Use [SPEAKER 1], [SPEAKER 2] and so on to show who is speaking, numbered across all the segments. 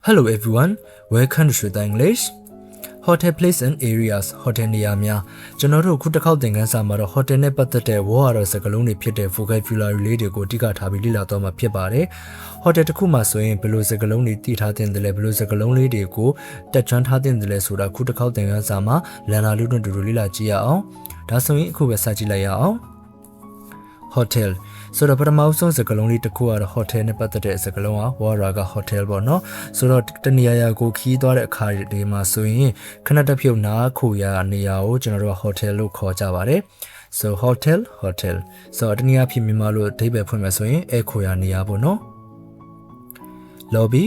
[SPEAKER 1] Hello everyone, welcome to Shweta English. Hotel place and areas hotel နေရာများကျွန်တော်တို့ခုတစ်ခေါက်သင်ခန်းစာမှာတော့ hotel နဲ့ပတ်သက်တဲ့ word စကားလုံးတွေဖြစ်တဲ့ vocabulary လေးတွေကိုအဓိကထားပြီးလေ့လာတော့မှာဖြစ်ပါတယ်။ hotel တစ်ခုမှာဆိုရင်ဘယ်လိုစကားလုံးတွေတည်ထားတင်တယ်လဲဘယ်လိုစကားလုံးလေးတွေကိုတက်ချွန်းထားတင်တယ်လဲဆိုတာခုတစ်ခေါက်သင်ခန်းစာမှာလန်နာလေးတို့တူတူလေ့လာကြည့်ရအောင်။ဒါဆိုရင်အခုပဲစကြည့်လိုက်ရအောင်။ hotel ဆိုတော့ပထမဆုံးစကားလုံးလေးတစ်ခုကတော့ hotel နဲ့ပတ်သက်တဲ့စကားလုံးက word က hotel ပေါ့နော်ဆိုတော့တနေရာရာကိုခီးသွားတဲ့အခါဒီမှာဆိုရင်ခဏတစ်ဖြုတ်နားခိုရာနေရာကိုကျွန်တော်တို့က hotel လို့ခေါ်ကြပါတယ် so hotel ဆိုတော့တနည်းအားဖြင့်မြန်မာလိုအဓိပ္ပာယ်ဖွင့်မယ်ဆိုရင်အဲခိုရာနေရာပေါ့နော် lobby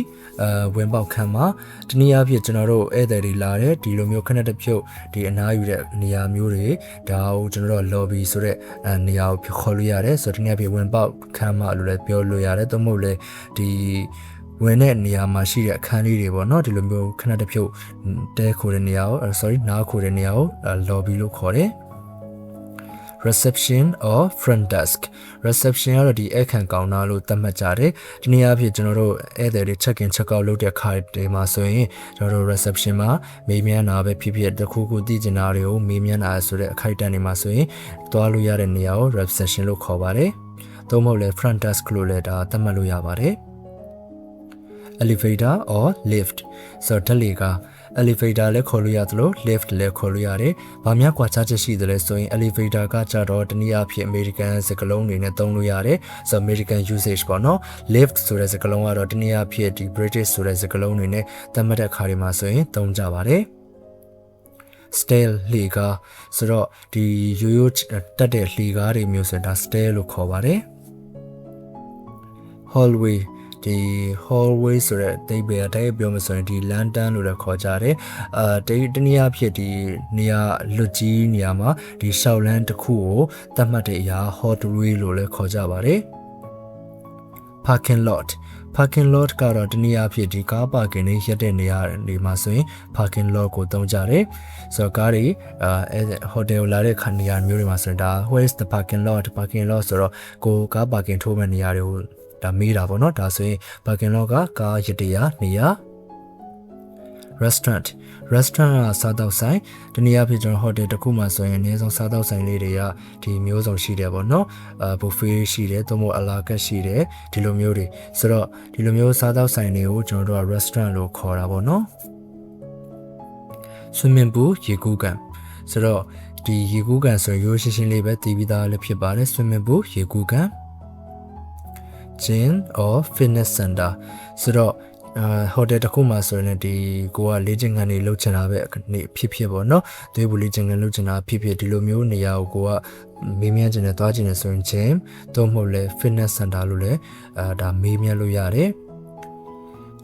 [SPEAKER 1] ဝင်ပေါက်ခန်းမှာတနည်းအားဖြင့်ကျွန်တော်တို့ဧည့်သည်တွေလာတယ်ဒီလိုမျိုးခဏတစ်ဖြုတ်ဒီအနားယူတဲ့နေရာမျိုးတွေဒါကိုကျွန်တော်တို့ lobby ဆိုတဲ့နေရာကိုခေါ်လို့ရတယ်ဆိုတော့တနည်းအားဖြင့်ဝင်ပေါက်ခန်းမှာလို့လည်းပြောလို့ရတယ်သို့မဟုတ်လည်းဒီဝင်တဲ့နေရာမှာရှိတဲ့အခန်းလေးတွေပေါ့နော်ဒီလိုမျိုးခဏတစ်ဖြုတ်တဲခိုတဲ့နေရာကိုနားခိုတဲ့နေရာကို lobby လို့ခေါ်တယ်reception or front desk reception ကတော့ဒီအခန်းကောင်တာလို့သတ်မှတ်ကြတယ်ဒီနေ့အဖြစ်ကျွန်တော်တို့ဧည့်သည်တွေ check in check out လုပ်တဲ့ခါတွေမှာဆိုရင်ကျွန်တော်တို့ reception မှာမေးမြန်းတာပဲဖြစ်ဖြစ်တခုခုသိချင်တာတွေကိုမေးမြန်းတာဆိုတဲ့အခိုက်အတန့်တွေမှာဆိုရင်တွားလို့ရတဲ့နေရာကို reception လို့ခေါ်ပါတယ်သို့မဟုတ်လည်း front desk လို့လည်းဒါသတ်မှတ်လို့ရပါတယ် elevator or lift ဆိုတော့လေကelevator လည်းခေါ်လို့ရသလို lift လည်းခေါ်လို့ရတယ်။ဘာများကွာခြားချက်ရှိသလဲဆိုရင် elevator ကကြတော့တနည်းအားဖြင့် American စကားလုံးတွေနဲ့သုံးလို့ရတယ်။ဆိုတော့ American usage ပေါ့နော်။ lift ဆိုတဲ့စကားလုံးကတော့တနည်းအားဖြင့်ဒီ British ဆိုတဲ့စကားလုံးတွေနဲ့သတ်မှတ်တဲ့အခါတွေမှာဆိုရင်သုံးကြပါတယ်။ stair လှေကားဆိုတော့ဒီရိုးရိုးတက်တဲ့လှေကားတွေမျိုးဆိုရင်ဒါ stair လို့ခေါ်ပါတယ်။ hallwayဒီ hallway ဆိုတဲ့အိဗေအတိုင်းပြောမှဆိုရင်ဒီ lantern လို့လည်းခေါ်ကြတယ်တနည်းအားဖြင့်ဒီနေရာလွတ်ကြီးနေရာမှာဒီရှောက်လန်းတစ်ခုကိုသတ်မှတ်တဲ့အရာ hallway လို့လည်းခေါ်ကြပါတယ် parking lot ကတော့တနည်းအားဖြင့်ဒီကားပါကင်တွေရပ်တဲ့နေရာတွေမှာဆိုရင် parking lot ကိုသုံးကြတယ်ဆိုတော့ကားတွေhotel လာတဲ့ခါနေရာမျိုးတွေမှာဆိုရင်ဒါ where is the parking lot ဆိုတော့ကိုကားပါကင်ထိုးမဲ့နေရာတွေကိုဒါမေးတာပေါ့နော်ဒါဆိုရင် parking lot ကကားရတရာနေရာ restaurant ကစားတောက်ဆိုင်တနည်းအားဖြင့်ကျွန်တော် hotel တစ်ခုမှာဆိုရင်အနည်းဆုံးစားတောက်ဆိုင်လေးတွေကဒီမျိုးစုံရှိတယ်ပေါ့နော်buffet ရှိတယ်သို့မဟုတ် a la carte ရှိတယ်ဒီလိုမျိုးတွေဆိုတော့ဒီလိုမျိုးစားတောက်ဆိုင်တွေကိုကျွန်တော်တို့က restaurant လို့ခေါ်တာပေါ့နော် swimming pool ရေကူးကန်ဆိုတော့ဒီရေကူးကန်ဆိုရင်ရိုးရှင်းရှင်းလေးပဲတည်ပြီးသားလည်းဖြစ်ပါတယ် swimming pool ရေကူးကန်gym or fitness center ဆိုတော့hotel တစ်ခုမှာဆိုရင်ဒီကိုကလေ့ကျင့်ခန်းတွေလုပ်ချင်တာပဲနေဖြစ်ပေါ့နော်သွေးပူလေ့ကျင့်ခန်းလုပ်ချင်တာဖြစ်ဒီလိုမျိုးနေရာကိုကမေးမြန်းချင်တယ်သွားချင်တယ်ဆိုရင် gym သို့မဟုတ်လဲ fitness center လို့လဲဒါမေးမြန်းလို့ရတယ်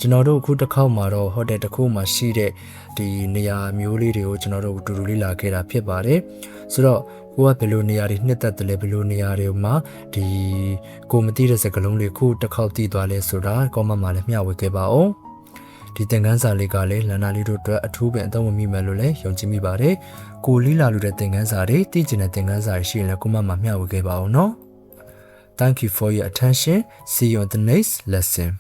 [SPEAKER 1] ကျွန်တော်တို့အခုတစ်ခေါက်မှာတော့ hotel တစ်ခုမှာရှိတဲ့ဒီနေရာမျိုးလေးတွေကိုကျွန်တော်တို့တူတူလေးလာခဲ့တာဖြစ်ပါတယ်ဆိုတော့ကိုကဘယ်လိုနေရာတွေနှစ်သက်တယ်လဲဘယ်လိုနေရာတွေမှာဒီကိုမသိတဲ့စကားလုံးတွေခုတစ်ခေါက်သိသွားလဲဆိုတာ comment မှာလည်းမျှဝေခဲ့ပါအောင်ဒီသင်ခန်းစာလေးကလည်းလန်နာလေးတို့အတွက်အထူးပင်အသုံးဝင်မိမယ်လို့လည်းယုံကြည်မိပါတယ်ကိုလီလာလို့တဲ့သင်ခန်းစာတွေသိကျင်တဲ့သင်ခန်းစာတွေရှိရင်လည်း comment မှာမျှဝေခဲ့ပါအောင်နော် Thank you for your attention see you on the next lesson